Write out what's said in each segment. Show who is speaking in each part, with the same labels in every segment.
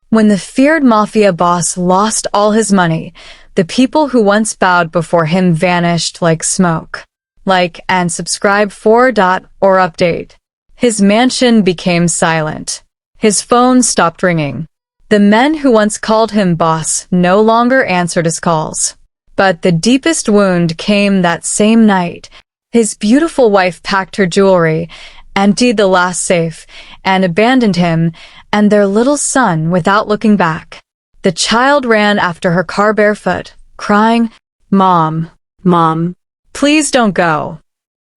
Speaker 1: When the feared mafia boss lost all his money, the people who once bowed before him vanished like smoke. Like and subscribe for or update. His mansion became silent. His phone stopped ringing. The men who once called him boss no longer answered his calls. But the deepest wound came that same night. His beautiful wife packed her jewelry, emptied the last safe, and abandoned him and their little son without looking back. The child ran after her car barefoot, crying, "Mom, Mom, please don't go."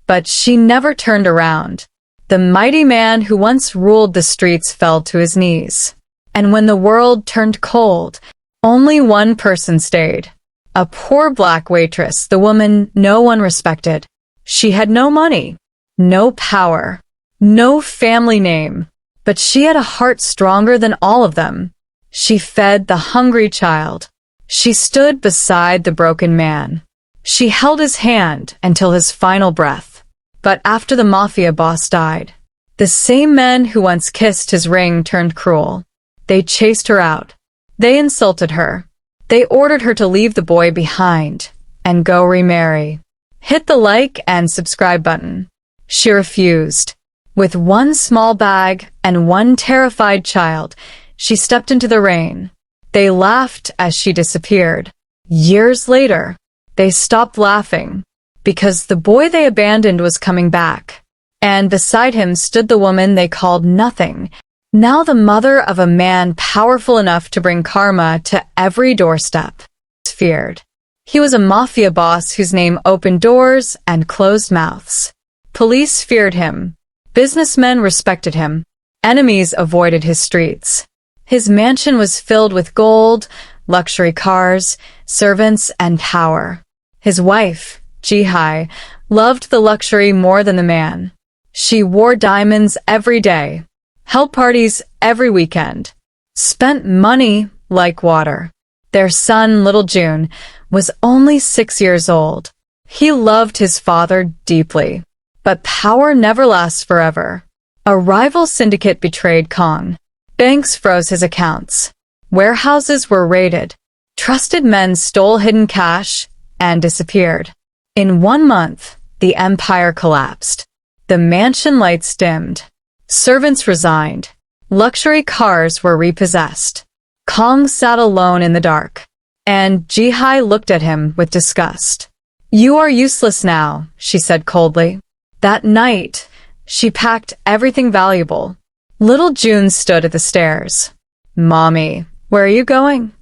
Speaker 1: But she never turned around. The mighty man who once ruled the streets fell to his knees. And when the world turned cold, only one person stayed. A poor black waitress, the woman no one respected. She had no money, no power, no family name, but she had a heart stronger than all of them. She fed the hungry child. She stood beside the broken man. She held his hand until his final breath. But after the mafia boss died, the same men who once kissed his ring turned cruel. They chased her out. They insulted her. They ordered her to leave the boy behind and go remarry. Hit the like and subscribe button. She refused. With one small bag and one terrified child, she stepped into the rain. They laughed as she disappeared. Years later, they stopped laughing because the boy they abandoned was coming back. And beside him stood the woman they called nothing, now the mother of a man powerful enough to bring karma to every doorstep. Feared. He was a mafia boss whose name opened doors and closed mouths. Police feared him. Businessmen respected him. Enemies avoided his streets. His mansion was filled with gold, luxury cars, servants, and power. His wife, Jihai, loved the luxury more than the man. She wore diamonds every day, held parties every weekend, spent money like water. Their son, little June, was only 6 years old. He loved his father deeply. But power never lasts forever. A rival syndicate betrayed Kong. Banks froze his accounts. Warehouses were raided. Trusted men stole hidden cash and disappeared. In 1 month, the empire collapsed. The mansion lights dimmed. Servants resigned. Luxury cars were repossessed. Kong sat alone in the dark, and Jihai looked at him with disgust. "You are useless now," she said coldly. That night, she packed everything valuable. Little June stood at the stairs. "Mommy, where are you going?"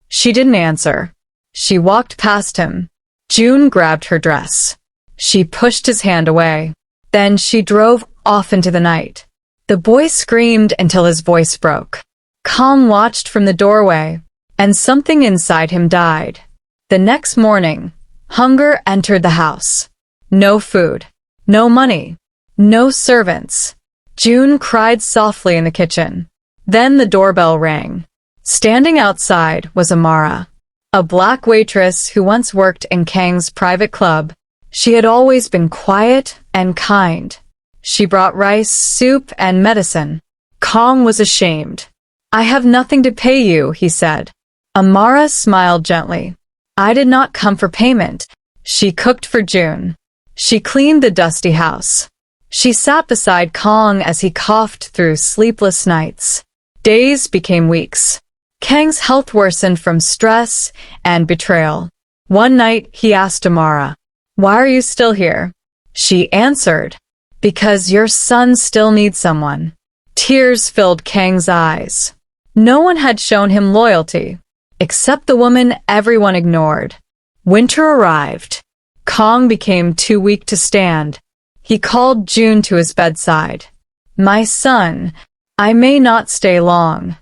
Speaker 1: She didn't answer. She walked past him. June grabbed her dress. She pushed his hand away. Then she drove off into the night. The boy screamed until his voice broke. Kong watched from the doorway, and something inside him died. The next morning, hunger entered the house. No food. No money. No servants. June cried softly in the kitchen. Then the doorbell rang. Standing outside was Amara, a black waitress who once worked in Kang's private club. She had always been quiet and kind. She brought rice, soup, and medicine. Kong was ashamed. "I have nothing to pay you," he said. Amara smiled gently. "I did not come for payment." She cooked for June. She cleaned the dusty house. She sat beside Kong as he coughed through sleepless nights. Days became weeks. Kang's health worsened from stress and betrayal. One night, he asked Amara, "Why are you still here?" She answered, "Because your son still needs someone." Tears filled Kang's eyes. No one had shown him loyalty, except the woman everyone ignored. Winter arrived. Kong became too weak to stand. He called June to his bedside. "My son, I may not stay long."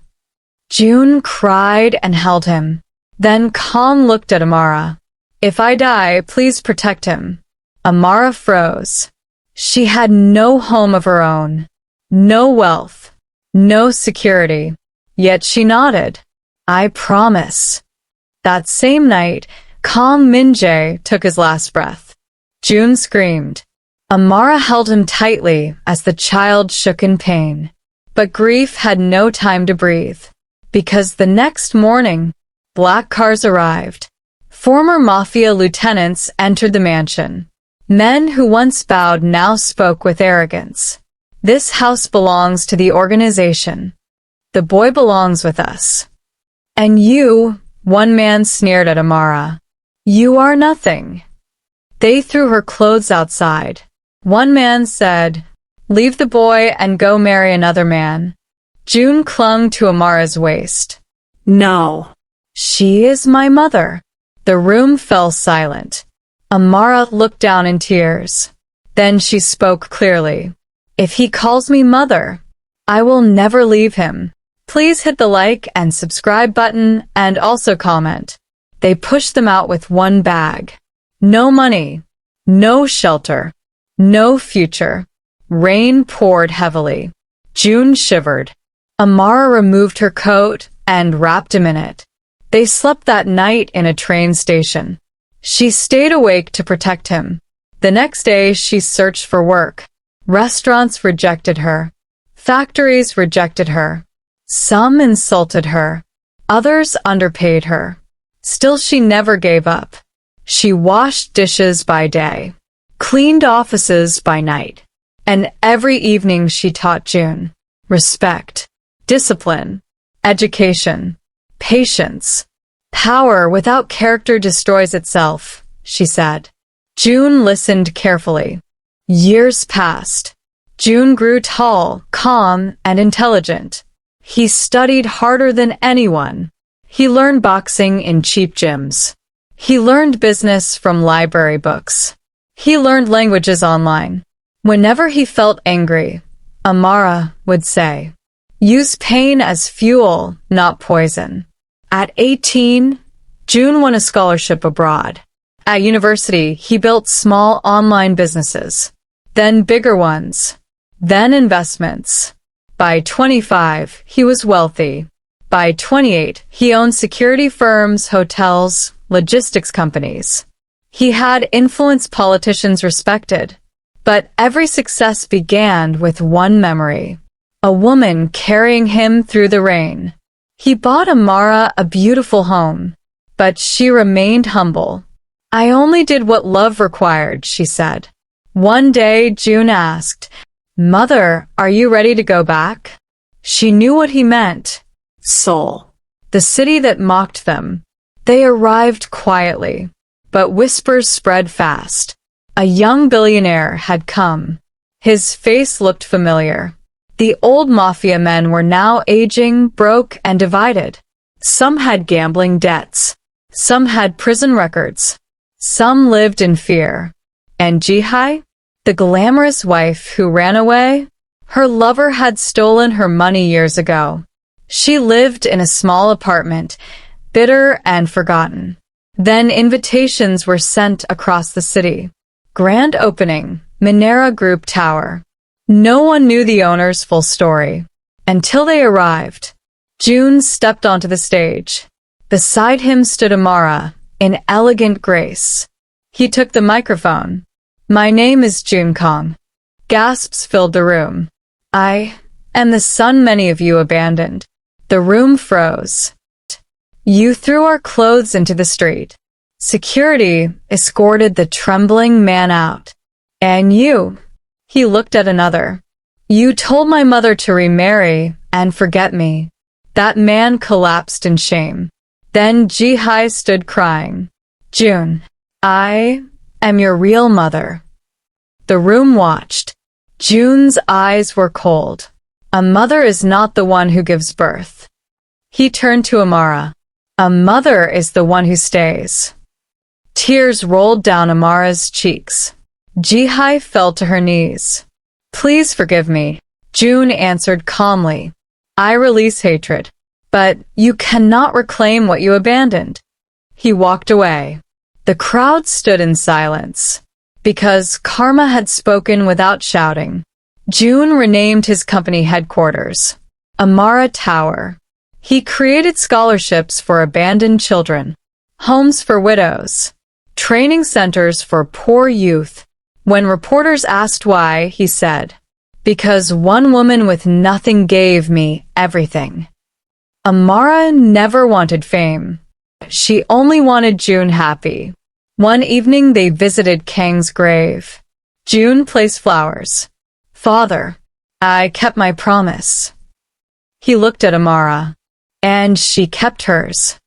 Speaker 1: June cried and held him. Then Kong looked at Amara. "If I die, please protect him." Amara froze. She had no home of her own, no wealth, no security. Yet she nodded. "I promise." That same night, Kong Min-jae took his last breath. June screamed. Amara held him tightly as the child shook in pain. But grief had no time to breathe. Because the next morning, black cars arrived. Former mafia lieutenants entered the mansion. Men who once bowed now spoke with arrogance. This house belongs to the organization. The boy belongs with us. And you, one man sneered at Amara. You are nothing. They threw her clothes outside. One man said, leave the boy and go marry another man. June clung to Amara's waist. No. She is my mother. The room fell silent. Amara looked down in tears. Then she spoke clearly. If he calls me mother, I will never leave him. Please hit the like and subscribe button and also comment. They pushed them out with one bag. No money, no shelter, no future. Rain poured heavily. June shivered. Amara removed her coat and wrapped him in it. They slept that night in a train station. She stayed awake to protect him. The next day, she searched for work. Restaurants rejected her. Factories rejected her. Some insulted her. Others underpaid her. Still, she never gave up. She washed dishes by day, cleaned offices by night, and every evening she taught June respect, discipline, education, patience. Power without character destroys itself, she said. June listened carefully. Years passed. June grew tall, calm, and intelligent. He studied harder than anyone. He learned boxing in cheap gyms. He learned business from library books. He learned languages online. Whenever he felt angry, Amara would say, use pain as fuel, not poison. At 18, June won a scholarship abroad. At university, he built small online businesses, then bigger ones, then investments. By 25, he was wealthy. By 28, he owned security firms, hotels, logistics companies. He had influence politicians respected. But every success began with one memory. A woman carrying him through the rain. He bought Amara a beautiful home, but she remained humble. I only did what love required, she said. One day, June asked, Mother, are you ready to go back? She knew what he meant. Seoul, the city that mocked them. They arrived quietly, but whispers spread fast. A young billionaire had come. His face looked familiar. The old mafia men were now aging, broke, and divided. Some had gambling debts. Some had prison records. Some lived in fear. And Jihai, the glamorous wife who ran away? Her lover had stolen her money years ago. She lived in a small apartment, bitter and forgotten. Then invitations were sent across the city. Grand opening, Minera Group Tower. No one knew the owner's full story. Until they arrived. June stepped onto the stage. Beside him stood Amara, in elegant grace. He took the microphone. My name is June Kong. Gasps filled the room. I am the son many of you abandoned. The room froze. You threw our clothes into the street. Security escorted the trembling man out. And you, he looked at another. You told my mother to remarry and forget me. That man collapsed in shame. Then Jihai stood crying. June, I am your real mother. The room watched. June's eyes were cold. A mother is not the one who gives birth. He turned to Amara. A mother is the one who stays. Tears rolled down Amara's cheeks. Jihai fell to her knees. Please forgive me, June answered calmly. I release hatred, but you cannot reclaim what you abandoned. He walked away. The crowd stood in silence. Because karma had spoken without shouting. June renamed his company headquarters, Amara Tower. He created scholarships for abandoned children, homes for widows, training centers for poor youth. When reporters asked why, he said, because one woman with nothing gave me everything. Amara never wanted fame. She only wanted June happy. One evening they visited Kang's grave. June placed flowers. "Father, I kept my promise." He looked at Amara, and she kept hers.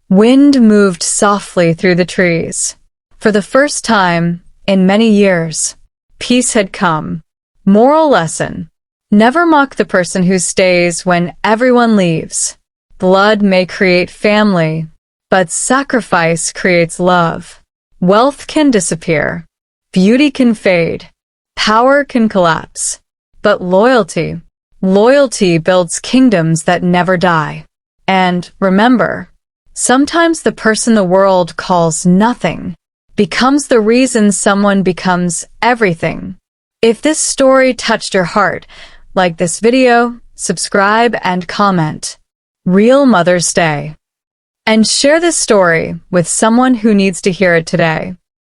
Speaker 1: Wind moved softly through the trees. For the first time in many years, peace had come. Moral lesson: never mock the person who stays when everyone leaves. Blood may create family, but sacrifice creates love. Wealth can disappear. Beauty can fade. Power can collapse. But loyalty builds kingdoms that never die. And remember, sometimes the person the world calls nothing becomes the reason someone becomes everything. If this story touched your heart, like this video, subscribe and comment. Real Mother's Day. And share this story with someone who needs to hear it today.